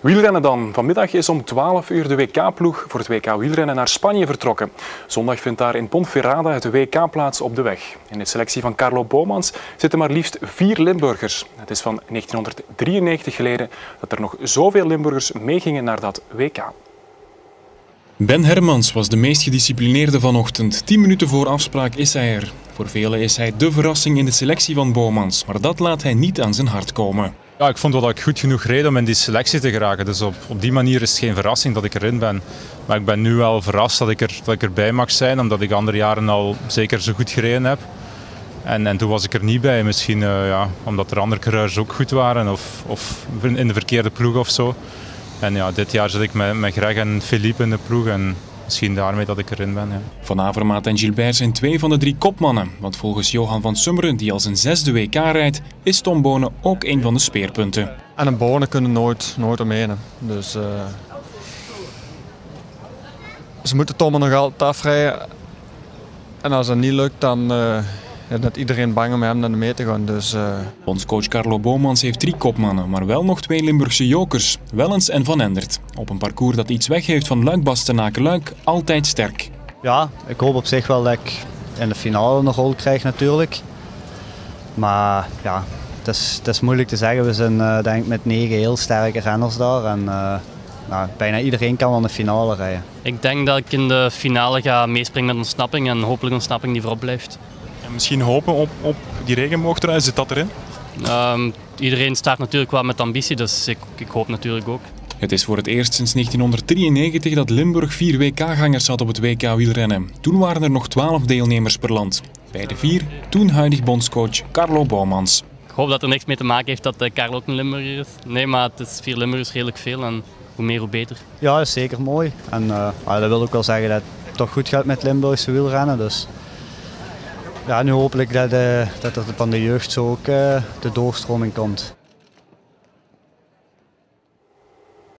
Wielrennen dan. Vanmiddag is om 12 uur de WK-ploeg voor het WK wielrennen naar Spanje vertrokken. Zondag vindt daar in Ponferrada het WK plaats op de weg. In de selectie van Carlo Boomans zitten maar liefst 4 Limburgers. Het is van 1993 geleden dat er nog zoveel Limburgers meegingen naar dat WK. Ben Hermans was de meest gedisciplineerde vanochtend. 10 minuten voor afspraak is hij er. Voor velen is hij de verrassing in de selectie van Boomans, maar dat laat hij niet aan zijn hart komen. Ja, ik vond dat ik goed genoeg reed om in die selectie te geraken. Dus op die manier is het geen verrassing dat ik erin ben. Maar ik ben nu wel verrast dat ik erbij mag zijn, omdat ik andere jaren al zeker zo goed gereden heb. En toen was ik er niet bij. Misschien omdat er andere coureurs ook goed waren of in de verkeerde ploeg of zo. En ja, dit jaar zit ik met Greg en Philippe in de ploeg en misschien daarmee dat ik erin ben. Ja. Van Avermaat en Gilbert zijn 2 van de 3 kopmannen. Want volgens Johan van Summeren, die als een 6e WK rijdt, is Tom Bonen ook een van de speerpunten. En een Bonen kunnen nooit omheen. Dus ze moeten Tom nog altijd afrijden. En als dat niet lukt, dan dat iedereen bang om hem naar de mee te gaan. Dus, Bondscoach Carlo Boomans heeft 3 kopmannen, maar wel nog 2 Limburgse jokers, Wellens en Van Endert. Op een parcours dat iets weg heeft van Luik-Bastenaken-Luik, altijd sterk. Ja, ik hoop op zich wel dat ik in de finale een rol krijg natuurlijk. Maar ja, het is moeilijk te zeggen. We zijn denk ik met 9 heel sterke renners daar. En bijna iedereen kan wel in de finale rijden. Ik denk dat ik in de finale ga meespringen met ontsnapping en hopelijk ontsnapping die voorop blijft. En misschien hopen op die regenboogtrui, zit dat erin? Iedereen start natuurlijk wel met ambitie, dus ik hoop natuurlijk ook. Het is voor het eerst sinds 1993 dat Limburg 4 WK-gangers had op het WK wielrennen. Toen waren er nog 12 deelnemers per land. Bij de 4 toen huidig bondscoach Carlo Boomans. Ik hoop dat er niks mee te maken heeft dat Carlo ook een Limburger is. Nee, maar het is 4 Limburgers redelijk veel en hoe meer hoe beter. Ja, dat is zeker mooi. En dat wil ook wel zeggen dat het toch goed gaat met Limburgse wielrennen. Dus ja, nu hopelijk dat er van de jeugd zo ook de doorstroming komt.